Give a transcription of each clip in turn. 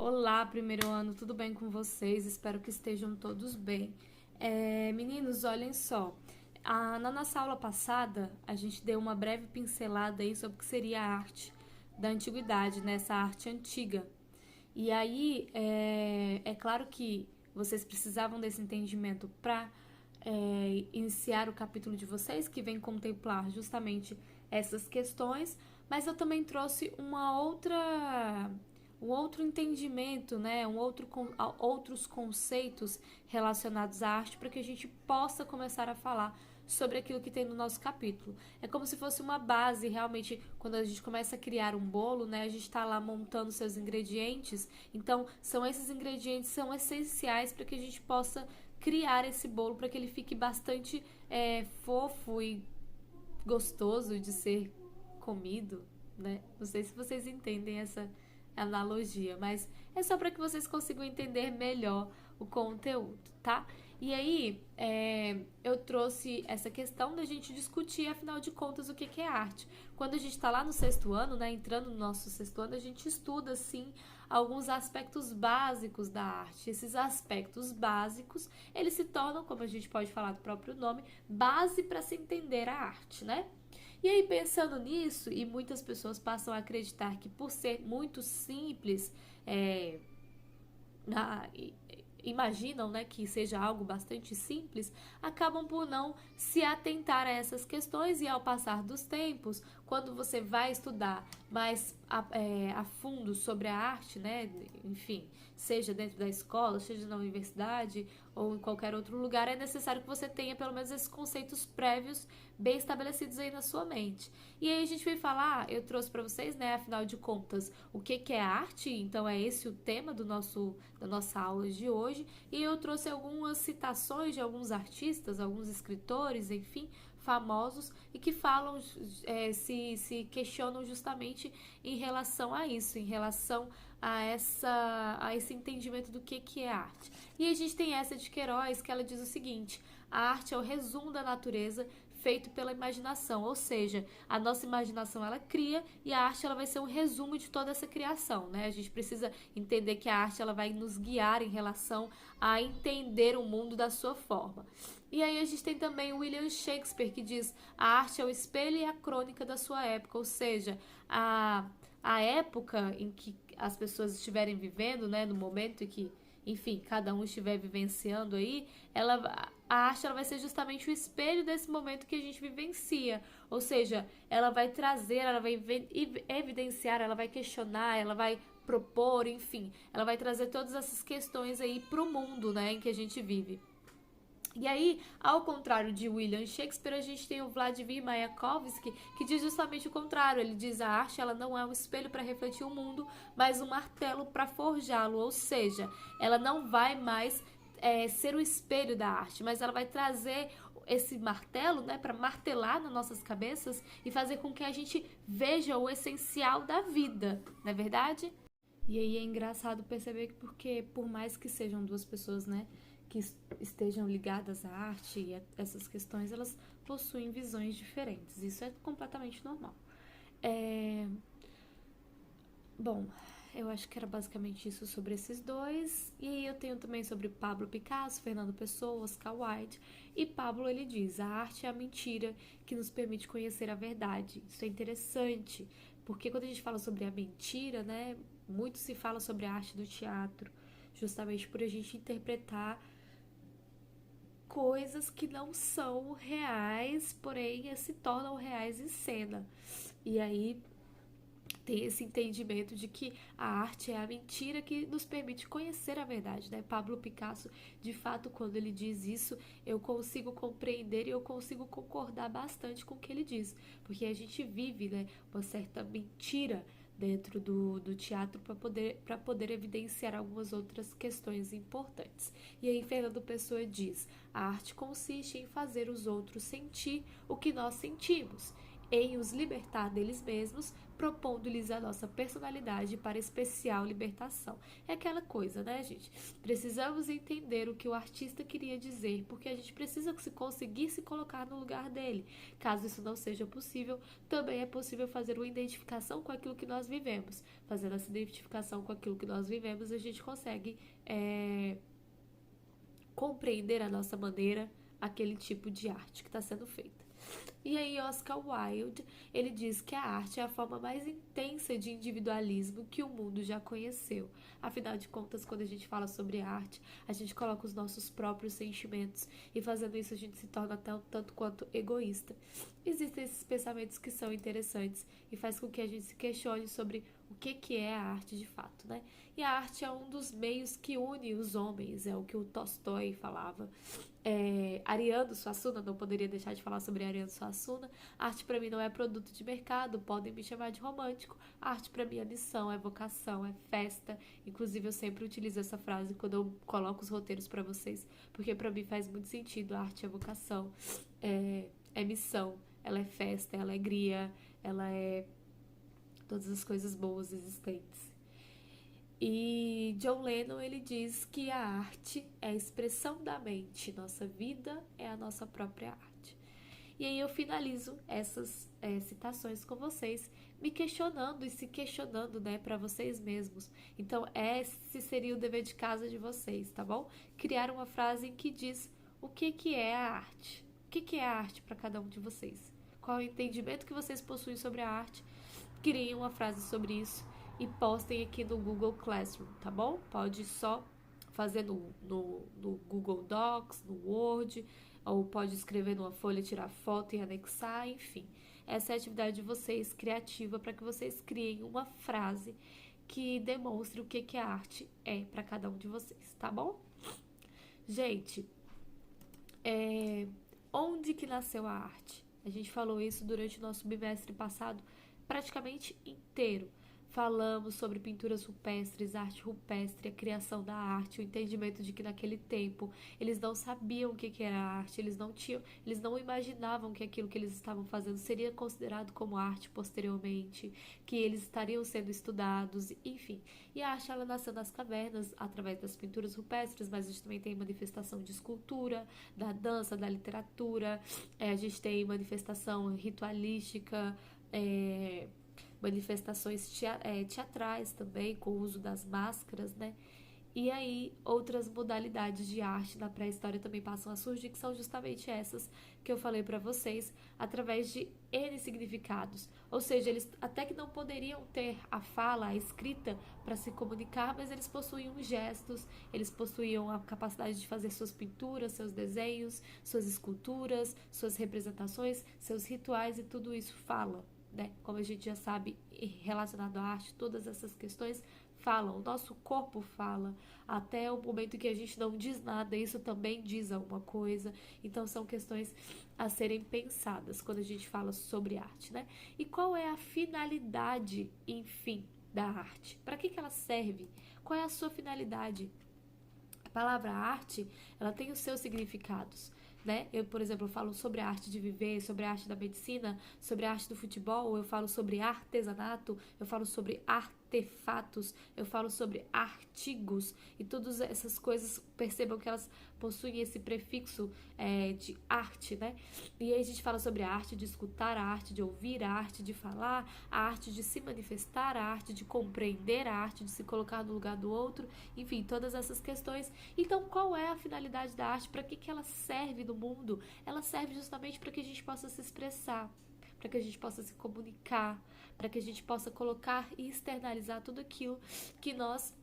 Olá, primeiro ano, tudo bem com vocês? Espero que estejam todos bem. Meninos, olhem só. Na nossa aula passada, a gente deu uma breve pincelada aí sobre o que seria a arte da antiguidade, né? Essa arte antiga. E aí, é claro que vocês precisavam desse entendimento para iniciar o capítulo de vocês, que vem contemplar justamente essas questões, mas eu também trouxe um outro entendimento, né, outros conceitos relacionados à arte para que a gente possa começar a falar sobre aquilo que tem no nosso capítulo. É como se fosse uma base, realmente, quando a gente começa a criar um bolo, né, a gente está lá montando seus ingredientes, então são esses ingredientes são essenciais para que a gente possa criar esse bolo para que ele fique bastante fofo e gostoso de ser comido, né? Não sei se vocês entendem essa analogia, mas é só para que vocês consigam entender melhor o conteúdo, tá? E aí, eu trouxe essa questão da gente discutir, afinal de contas, o que é arte. Quando a gente está lá no sexto ano, né, entrando no nosso sexto ano, a gente estuda, sim, alguns aspectos básicos da arte. Esses aspectos básicos, eles se tornam, como a gente pode falar do próprio nome, base para se entender a arte, né? E aí, pensando nisso, e muitas pessoas passam a acreditar que por ser muito simples, é, na, imaginam, né, que seja algo bastante simples, acabam por não se atentar a essas questões e ao passar dos tempos, quando você vai estudar mais a fundo sobre a arte, né, enfim, seja dentro da escola, seja na universidade ou em qualquer outro lugar, é necessário que você tenha pelo menos esses conceitos prévios bem estabelecidos aí na sua mente. E aí a gente vai falar, eu trouxe para vocês, né, afinal de contas, o que é arte, então é esse o tema da nossa aula de hoje, e eu trouxe algumas citações de alguns artistas, alguns escritores, enfim, famosos, e que falam, se questionam justamente em relação a isso, em relação a esse entendimento do que é arte. E a gente tem essa de Queiroz, que ela diz o seguinte: a arte é o resumo da natureza feito pela imaginação, ou seja, a nossa imaginação ela cria e a arte ela vai ser um resumo de toda essa criação, né? A gente precisa entender que a arte ela vai nos guiar em relação a entender o mundo da sua forma. E aí a gente tem também o William Shakespeare que diz: a arte é o espelho e a crônica da sua época, ou seja, a época em que as pessoas estiverem vivendo, né, no momento em que, enfim, cada um estiver vivenciando aí, a arte ela vai ser justamente o espelho desse momento que a gente vivencia. Ou seja, ela vai trazer, ela vai evidenciar, ela vai questionar, ela vai propor, enfim, ela vai trazer todas essas questões aí pro mundo, né, em que a gente vive. E aí, ao contrário de William Shakespeare, a gente tem o Vladimir Mayakovsky, que diz justamente o contrário. Ele diz: a arte ela não é um espelho para refletir o mundo, mas um martelo para forjá-lo. Ou seja, ela não vai mais ser o espelho da arte, mas ela vai trazer esse martelo, né, para martelar nas nossas cabeças e fazer com que a gente veja o essencial da vida, não é verdade? E aí é engraçado perceber que porque por mais que sejam duas pessoas, né, que estejam ligadas à arte e a essas questões, elas possuem visões diferentes. Isso é completamente normal. É... Bom, eu acho que era basicamente isso sobre esses dois. E aí eu tenho também sobre Pablo Picasso, Fernando Pessoa, Oscar Wilde. E Pablo ele diz: a arte é a mentira que nos permite conhecer a verdade. Isso é interessante, porque quando a gente fala sobre a mentira, né, muito se fala sobre a arte do teatro, justamente por a gente interpretar coisas que não são reais, porém se tornam reais em cena. E aí tem esse entendimento de que a arte é a mentira que nos permite conhecer a verdade, né? Pablo Picasso, de fato, quando ele diz isso, eu consigo compreender e eu consigo concordar bastante com o que ele diz, porque a gente vive, né, uma certa mentira dentro do teatro para poder evidenciar algumas outras questões importantes. E aí Fernando Pessoa diz: a arte consiste em fazer os outros sentir o que nós sentimos. em os libertar deles mesmos, propondo-lhes a nossa personalidade para especial libertação. É aquela coisa, né, gente? Precisamos entender o que o artista queria dizer, porque a gente precisa se conseguir se colocar no lugar dele. Caso isso não seja possível, também é possível fazer uma identificação com aquilo que nós vivemos. Fazendo essa identificação com aquilo que nós vivemos, a gente consegue compreender a nossa maneira, aquele tipo de arte que está sendo feita. E aí Oscar Wilde, ele diz que a arte é a forma mais intensa de individualismo que o mundo já conheceu. Afinal de contas, quando a gente fala sobre arte, a gente coloca os nossos próprios sentimentos e fazendo isso a gente se torna até um tanto quanto egoísta. Existem esses pensamentos que são interessantes e faz com que a gente se questione sobre o que é a arte de fato, né? E a arte é um dos meios que une os homens, é o que o Tolstói falava. Ariano Suassuna, não poderia deixar de falar sobre Ariano Suassuna. Arte para mim não é produto de mercado, podem me chamar de romântico. Arte para mim é missão, é vocação, é festa. Inclusive eu sempre utilizo essa frase quando eu coloco os roteiros para vocês, porque para mim faz muito sentido. A arte é vocação, é missão, ela é festa, é alegria, ela é todas as coisas boas existentes. E John Lennon, ele diz que a arte é a expressão da mente, nossa vida é a nossa própria arte. E aí eu finalizo essas citações com vocês, me questionando e se questionando, né, para vocês mesmos. Então esse seria o dever de casa de vocês, tá bom? Criar uma frase que diz o que é a arte. O que é a arte para cada um de vocês? Qual é o entendimento que vocês possuem sobre a arte? Criem uma frase sobre isso e postem aqui no Google Classroom, tá bom? Pode só fazer no Google Docs, no Word, ou pode escrever numa folha, tirar foto e anexar, enfim. Essa é a atividade de vocês, criativa, para que vocês criem uma frase que demonstre o que a arte é para cada um de vocês, tá bom? Gente, onde que nasceu a arte? A gente falou isso durante o nosso bimestre passado, praticamente inteiro. Falamos sobre pinturas rupestres, arte rupestre, a criação da arte, o entendimento de que naquele tempo eles não sabiam o que era arte, eles não imaginavam que aquilo que eles estavam fazendo seria considerado como arte posteriormente, que eles estariam sendo estudados, enfim. E a arte, ela nasceu nas cavernas através das pinturas rupestres, mas a gente também tem manifestação de escultura, da dança, da literatura, a gente tem manifestação ritualística, manifestações teatrais também, com o uso das máscaras, né? E aí, outras modalidades de arte na pré-história também passam a surgir, que são justamente essas que eu falei para vocês, através de N significados. Ou seja, eles até que não poderiam ter a fala, a escrita para se comunicar, mas eles possuíam gestos, eles possuíam a capacidade de fazer suas pinturas, seus desenhos, suas esculturas, suas representações, seus rituais, e tudo isso fala, né? Como a gente já sabe, relacionado à arte, todas essas questões falam, o nosso corpo fala, até o momento que a gente não diz nada, isso também diz alguma coisa. Então são questões a serem pensadas quando a gente fala sobre arte, né? E qual é a finalidade, enfim, da arte? Para que ela serve? Qual é a sua finalidade? A palavra arte, ela tem os seus significados, né? Eu, por exemplo, falo sobre a arte de viver, sobre a arte da medicina, sobre a arte do futebol, eu falo sobre artesanato, eu falo sobre artefatos, eu falo sobre artigos, e todas essas coisas, percebam que elas possuem esse prefixo de arte, né? E aí a gente fala sobre a arte de escutar, a arte de ouvir, a arte de falar, a arte de se manifestar, a arte de compreender, a arte de se colocar no lugar do outro, enfim, todas essas questões. Então, qual é a finalidade da arte? Para que ela serve no mundo? Ela serve justamente para que a gente possa se expressar, para que a gente possa se comunicar, para que a gente possa colocar e externalizar tudo aquilo que nós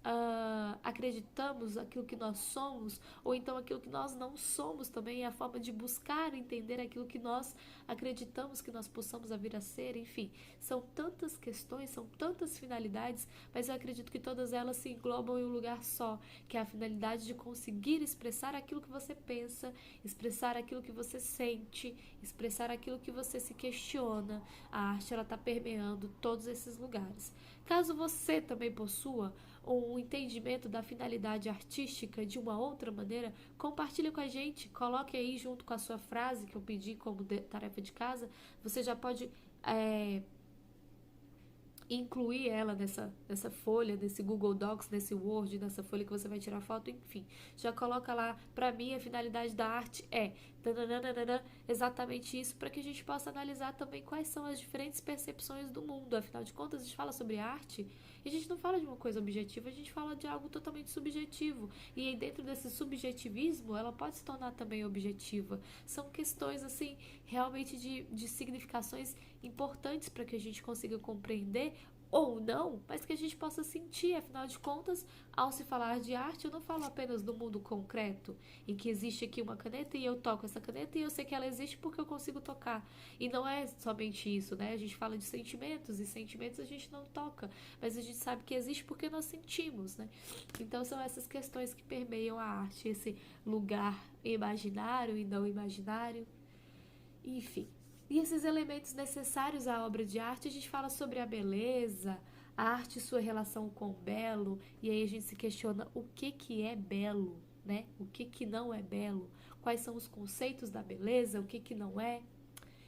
acreditamos, aquilo que nós somos, ou então aquilo que nós não somos também, é a forma de buscar entender aquilo que nós acreditamos que nós possamos vir a ser, enfim. São tantas questões, são tantas finalidades, mas eu acredito que todas elas se englobam em um lugar só, que é a finalidade de conseguir expressar aquilo que você pensa, expressar aquilo que você sente, expressar aquilo que você se questiona. A arte, ela está permeando todos esses lugares. Caso você também possua um entendimento da finalidade artística de uma outra maneira, compartilhe com a gente, coloque aí junto com a sua frase que eu pedi como tarefa de casa. Você já pode incluir ela nessa folha, nesse Google Docs, nesse Word, nessa folha que você vai tirar foto, enfim. Já coloca lá, para mim, a finalidade da arte é exatamente isso, para que a gente possa analisar também quais são as diferentes percepções do mundo. Afinal de contas, a gente fala sobre arte e a gente não fala de uma coisa objetiva, a gente fala de algo totalmente subjetivo. E aí, dentro desse subjetivismo, ela pode se tornar também objetiva. São questões, assim, realmente de significações importantes para que a gente consiga compreender ou não, mas que a gente possa sentir. Afinal de contas, ao se falar de arte, eu não falo apenas do mundo concreto, em que existe aqui uma caneta e eu toco essa caneta e eu sei que ela existe porque eu consigo tocar. E não é somente isso, né? A gente fala de sentimentos e sentimentos a gente não toca, mas a gente sabe que existe porque nós sentimos, né? Então são essas questões que permeiam a arte, esse lugar imaginário e não imaginário, enfim. E esses elementos necessários à obra de arte, a gente fala sobre a beleza, a arte e sua relação com o belo, e aí a gente se questiona o que é belo, né? O que não é belo, quais são os conceitos da beleza, o que não é.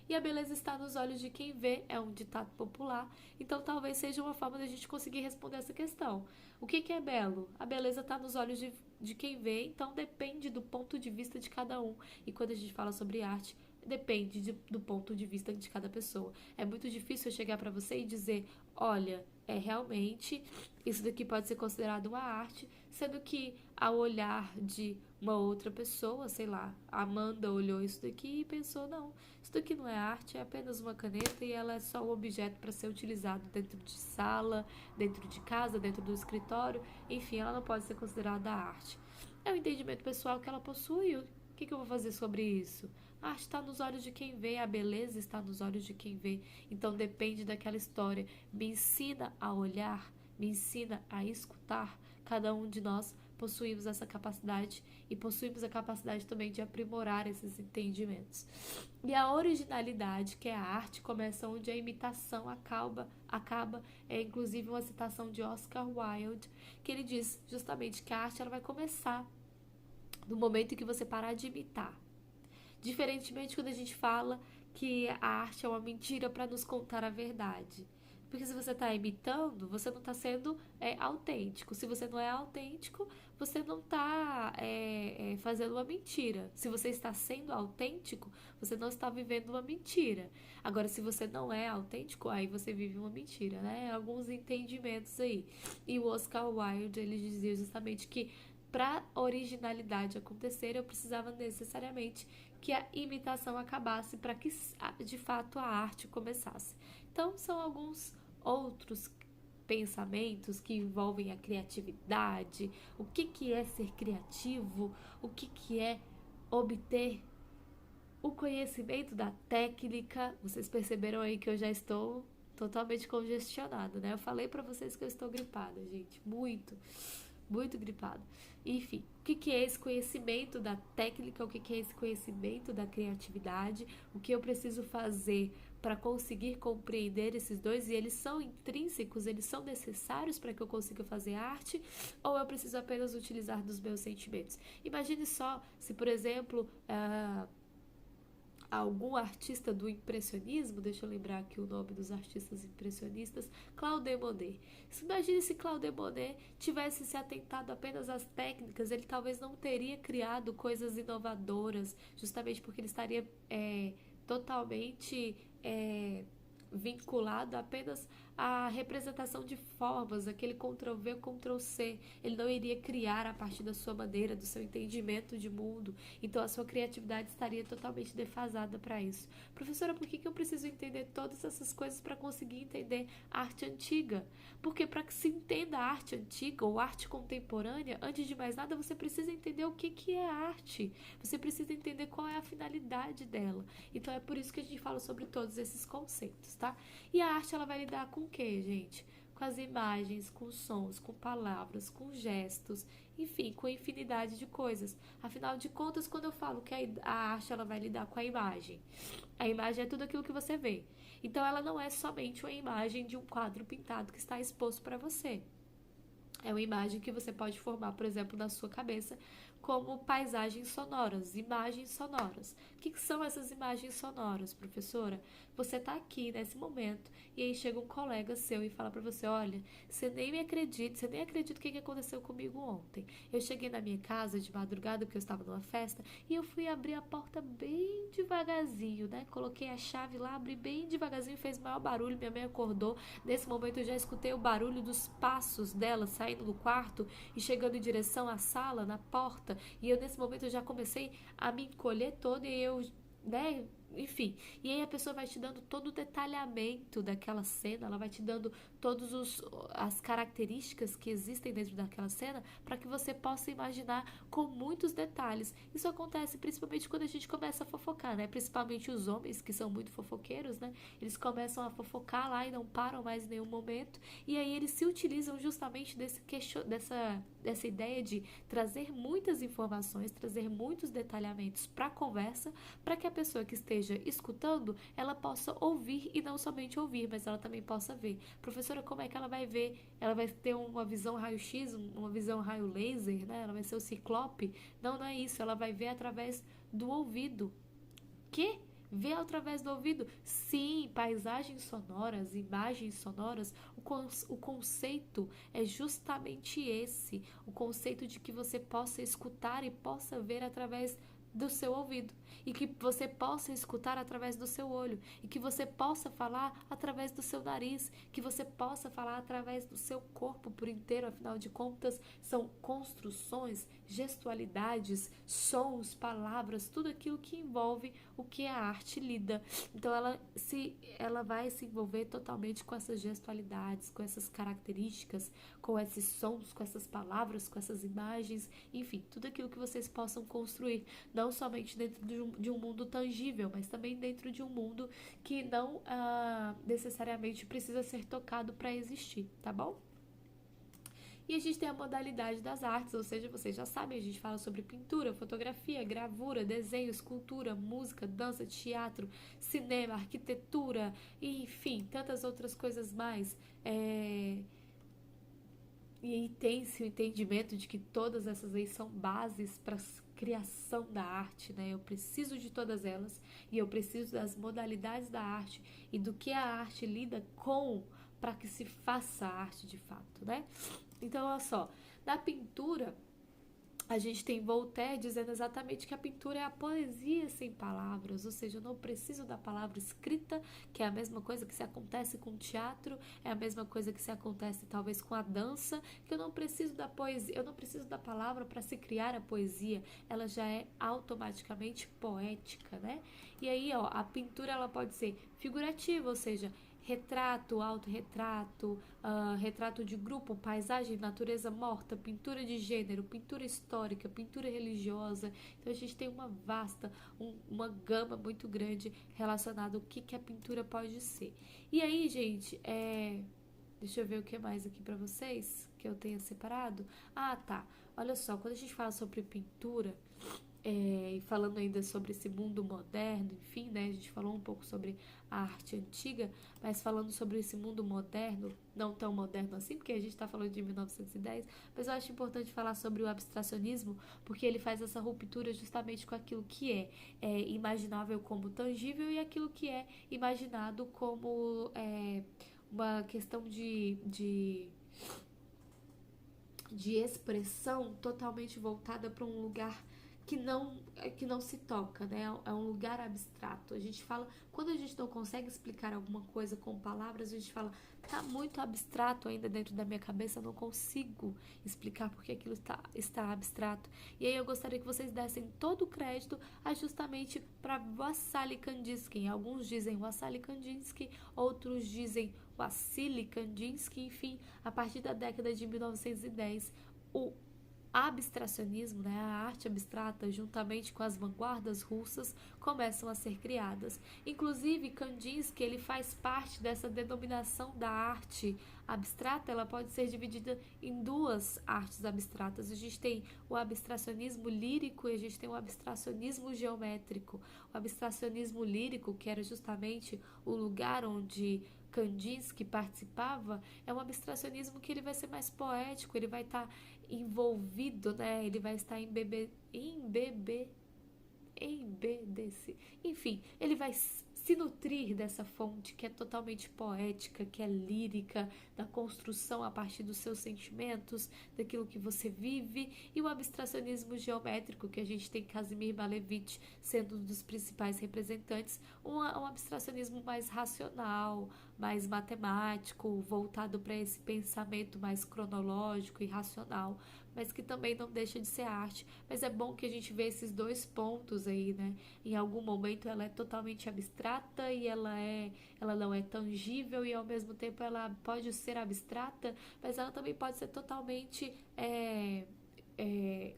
E a beleza está nos olhos de quem vê, é um ditado popular, então talvez seja uma forma de a gente conseguir responder essa questão. O que é belo? A beleza está nos olhos de quem vê, então depende do ponto de vista de cada um. E quando a gente fala sobre arte, depende do ponto de vista de cada pessoa. É muito difícil eu chegar para você e dizer, olha, realmente isso daqui pode ser considerado uma arte, sendo que ao olhar de uma outra pessoa, sei lá, a Amanda olhou isso daqui e pensou, não, isso daqui não é arte, é apenas uma caneta e ela é só um objeto para ser utilizado dentro de sala, dentro de casa, dentro do escritório, enfim, ela não pode ser considerada arte. É o entendimento pessoal que ela possui. O que eu vou fazer sobre isso? A arte está nos olhos de quem vê, a beleza está nos olhos de quem vê. Então depende daquela história. Me ensina a olhar, me ensina a escutar. Cada um de nós possuímos essa capacidade e possuímos a capacidade também de aprimorar esses entendimentos. E a originalidade, que é a arte, começa onde a imitação acaba. É inclusive uma citação de Oscar Wilde, que ele diz justamente que a arte ela vai começar no momento em que você parar de imitar. Diferentemente quando a gente fala que a arte é uma mentira para nos contar a verdade. Porque se você está imitando, você não está sendo autêntico. Se você não é autêntico, você não está fazendo uma mentira. Se você está sendo autêntico, você não está vivendo uma mentira. Agora, se você não é autêntico, aí você vive uma mentira, né? Alguns entendimentos aí. E o Oscar Wilde, ele dizia justamente que para originalidade acontecer, eu precisava necessariamente que a imitação acabasse para que de fato a arte começasse. Então, são alguns outros pensamentos que envolvem a criatividade, o que é ser criativo, o que é obter o conhecimento da técnica. Vocês perceberam aí que eu já estou totalmente congestionada, né? Eu falei para vocês que eu estou gripada, gente, muito gripada. Enfim, o que é esse conhecimento da técnica, o que é esse conhecimento da criatividade, o que eu preciso fazer para conseguir compreender esses dois, e eles são intrínsecos, eles são necessários para que eu consiga fazer arte, ou eu preciso apenas utilizar dos meus sentimentos? Imagine só se, por exemplo, algum artista do impressionismo, deixa eu lembrar aqui o nome dos artistas impressionistas, Claude Monet. Imagine se Claude Monet tivesse se atentado apenas às técnicas, ele talvez não teria criado coisas inovadoras, justamente porque ele estaria totalmente vinculado apenas à representação de formas, aquele Ctrl+V, Ctrl+C. Ele não iria criar a partir da sua maneira, do seu entendimento de mundo. Então a sua criatividade estaria totalmente defasada para isso. Professora, por que eu preciso entender todas essas coisas para conseguir entender a arte antiga? Porque para que se entenda a arte antiga ou arte contemporânea, antes de mais nada, você precisa entender o que é arte. Você precisa entender qual é a finalidade dela. Então é por isso que a gente fala sobre todos esses conceitos, tá? E a arte, ela vai lidar com o que, gente? Com as imagens, com sons, com palavras, com gestos, enfim, com infinidade de coisas. Afinal de contas, quando eu falo que a arte ela vai lidar com a imagem é tudo aquilo que você vê. Então, ela não é somente uma imagem de um quadro pintado que está exposto para você. É uma imagem que você pode formar, por exemplo, na sua cabeça, como paisagens sonoras, imagens sonoras. O que são essas imagens sonoras, professora? Você está aqui nesse momento e aí chega um colega seu e fala para você: olha, você nem acredita o que aconteceu comigo ontem. Eu cheguei na minha casa de madrugada porque eu estava numa festa e eu fui abrir a porta bem devagarzinho, né? Coloquei a chave lá, abri bem devagarzinho, fez maior barulho, minha mãe acordou. Nesse momento eu já escutei o barulho dos passos dela saindo do quarto e chegando em direção à sala, na porta. E eu nesse momento eu já comecei a me encolher toda e eu, né? Enfim, e aí a pessoa vai te dando todo o detalhamento daquela cena, ela vai te dando todas as características que existem dentro daquela cena para que você possa imaginar com muitos detalhes. Isso acontece principalmente quando a gente começa a fofocar, né? Principalmente os homens que são muito fofoqueiros, né? Eles começam a fofocar lá e não param mais em nenhum momento. E aí eles se utilizam justamente dessa ideia de trazer muitas informações, trazer muitos detalhamentos para a conversa, para que a pessoa que esteja escutando, ela possa ouvir e não somente ouvir, mas ela também possa ver. Professora, como é que ela vai ver? Ela vai ter uma visão raio-x, uma visão raio laser, né? Ela vai ser o ciclope? Não, não é isso. Ela vai ver através do ouvido. Que? Ver através do ouvido? Sim, paisagens sonoras, imagens sonoras, o conceito é justamente esse, o conceito de que você possa escutar e possa ver através do seu ouvido, e que você possa escutar através do seu olho, e que você possa falar através do seu nariz, que você possa falar através do seu corpo por inteiro. Afinal de contas, são construções, gestualidades, sons, palavras, tudo aquilo que envolve o que a arte lida. Então ela vai se envolver totalmente com essas gestualidades, com essas características, com esses sons, com essas palavras, com essas imagens, enfim, tudo aquilo que vocês possam construir, não somente dentro de um mundo tangível, mas também dentro de um mundo que não necessariamente precisa ser tocado para existir, tá bom? E a gente tem a modalidade das artes, ou seja, vocês já sabem, a gente fala sobre pintura, fotografia, gravura, desenho, escultura, música, dança, teatro, cinema, arquitetura, e, enfim, tantas outras coisas mais. E aí tem-se o entendimento de que todas essas leis são bases para a criação da arte, né? Eu preciso de todas elas e eu preciso das modalidades da arte e do que a arte lida com para que se faça a arte de fato, né? Então, olha só, na pintura a gente tem Voltaire dizendo exatamente que a pintura é a poesia sem palavras, ou seja, eu não preciso da palavra escrita, que é a mesma coisa que se acontece com o teatro, é a mesma coisa que se acontece talvez com a dança, que eu não preciso da poesia, eu não preciso da palavra para se criar a poesia, ela já é automaticamente poética, né? E aí, ó, a pintura ela pode ser figurativa, ou seja, retrato, autorretrato, retrato de grupo, paisagem, natureza morta, pintura de gênero, pintura histórica, pintura religiosa. Então a gente tem uma gama muito grande relacionada ao que a pintura pode ser. E aí, gente, deixa eu ver o que mais aqui para vocês que eu tenha separado. Ah, tá. Olha só, quando a gente fala sobre pintura, e falando ainda sobre esse mundo moderno, enfim, né? A gente falou um pouco sobre a arte antiga, mas falando sobre esse mundo moderno, não tão moderno assim, porque a gente está falando de 1910, mas eu acho importante falar sobre o abstracionismo, porque ele faz essa ruptura justamente com aquilo que é imaginável como tangível e aquilo que é imaginado como uma questão de expressão totalmente voltada para um lugar que não se toca, né? É um lugar abstrato. A gente fala, quando a gente não consegue explicar alguma coisa com palavras, a gente fala, tá muito abstrato ainda dentro da minha cabeça, eu não consigo explicar porque aquilo está abstrato. E aí eu gostaria que vocês dessem todo o crédito justamente para Wassily Kandinsky. Alguns dizem Wassily Kandinsky, outros dizem Wassily Kandinsky, enfim, a partir da década de 1910, o abstracionismo, né, a arte abstrata, juntamente com as vanguardas russas, começam a ser criadas. Inclusive, Kandinsky, ele faz parte dessa denominação da arte abstrata. Ela pode ser dividida em duas artes abstratas. A gente tem o abstracionismo lírico e a gente tem o abstracionismo geométrico. O abstracionismo lírico, que era justamente o lugar onde Kandinsky participava, é um abstracionismo que ele vai ser mais poético, ele vai estar envolvido, né? Ele vai estar embebedece. Enfim, ele vai se nutrir dessa fonte que é totalmente poética, que é lírica, da construção a partir dos seus sentimentos, daquilo que você vive, e o abstracionismo geométrico, que a gente tem Kazimir Malevich sendo um dos principais representantes, um abstracionismo mais racional, mais matemático, voltado para esse pensamento mais cronológico e racional, mas que também não deixa de ser arte. Mas é bom que a gente vê esses dois pontos aí, né? Em algum momento ela é totalmente abstrata e ela não é tangível, e ao mesmo tempo ela pode ser abstrata, mas ela também pode ser totalmente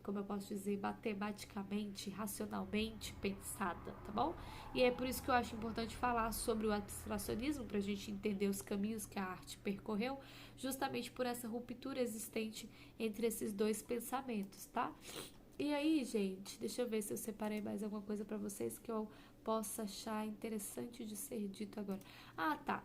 como eu posso dizer, matematicamente, racionalmente pensada, tá bom? E é por isso que eu acho importante falar sobre o abstracionismo, para a gente entender os caminhos que a arte percorreu, justamente por essa ruptura existente entre esses dois pensamentos, tá? E aí, gente, deixa eu ver se eu separei mais alguma coisa para vocês que eu possa achar interessante de ser dito agora. Ah, tá.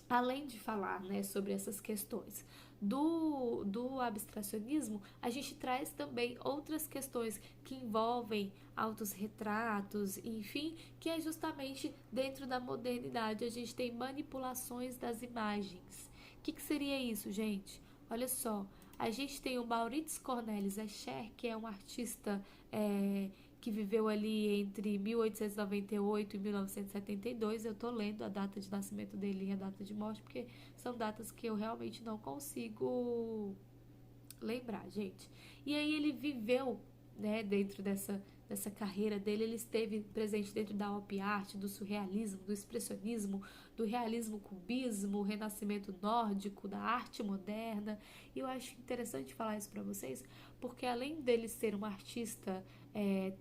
Além de falar, né, sobre essas questões do abstracionismo, a gente traz também outras questões que envolvem autorretratos, enfim, que é justamente dentro da modernidade a gente tem manipulações das imagens. Que seria isso, gente? Olha só, a gente tem o Maurits Cornelis Escher, que é um artista que viveu ali entre 1898 e 1972. Eu tô lendo a data de nascimento dele e a data de morte, porque são datas que eu realmente não consigo lembrar, gente. E aí ele viveu, né, dentro dessa carreira dele, ele esteve presente dentro da op art, do surrealismo, do expressionismo, do realismo cubismo, o renascimento nórdico, da arte moderna. E eu acho interessante falar isso para vocês, porque além dele ser um artista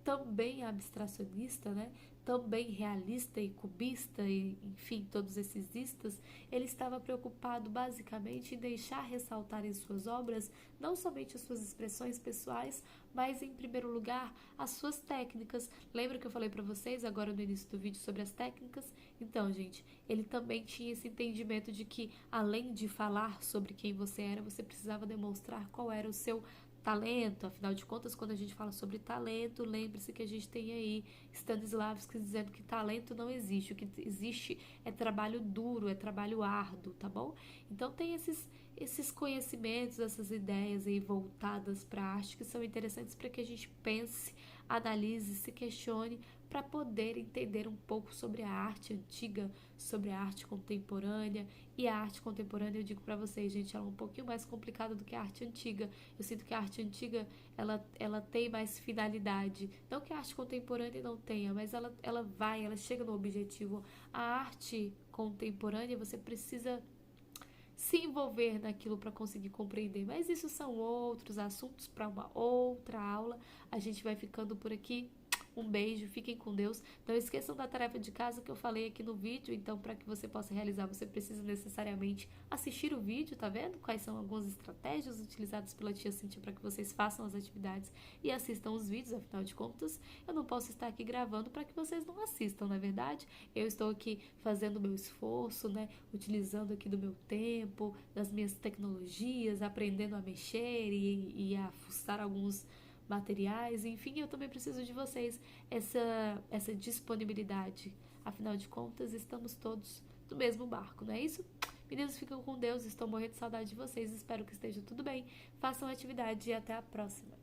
também abstracionista, né, também realista e cubista, e enfim, todos esses istas, ele estava preocupado basicamente em deixar ressaltar em suas obras não somente as suas expressões pessoais, mas em primeiro lugar as suas técnicas. Lembra que eu falei para vocês agora no início do vídeo sobre as técnicas? Então, gente, ele também tinha esse entendimento de que além de falar sobre quem você era, você precisava demonstrar qual era o seu talento. Afinal de contas, quando a gente fala sobre talento, lembre-se que a gente tem aí Stanislavski dizendo que talento não existe, o que existe é trabalho duro, é trabalho árduo, tá bom? Então tem esses conhecimentos, essas ideias aí voltadas para a arte que são interessantes para que a gente pense, analise, se questione, para poder entender um pouco sobre a arte antiga, sobre a arte contemporânea. E a arte contemporânea, eu digo para vocês, gente, ela é um pouquinho mais complicada do que a arte antiga. Eu sinto que a arte antiga, ela tem mais finalidade. Não que a arte contemporânea não tenha, mas ela chega no objetivo. A arte contemporânea, você precisa se envolver naquilo para conseguir compreender. Mas isso são outros assuntos para uma outra aula. A gente vai ficando por aqui. Um beijo, fiquem com Deus. Não esqueçam da tarefa de casa que eu falei aqui no vídeo. Então, para que você possa realizar, você precisa necessariamente assistir o vídeo, tá vendo? Quais são algumas estratégias utilizadas pela tia Cíntia para que vocês façam as atividades e assistam os vídeos. Afinal de contas, eu não posso estar aqui gravando para que vocês não assistam, não é verdade? Eu estou aqui fazendo o meu esforço, né? Utilizando aqui do meu tempo, das minhas tecnologias, aprendendo a mexer e a fuçar alguns materiais, enfim, eu também preciso de vocês, essa disponibilidade. Afinal de contas, estamos todos no mesmo barco, não é isso? Meninos, ficam com Deus, estou morrendo de saudade de vocês, espero que esteja tudo bem. Façam atividade e até a próxima.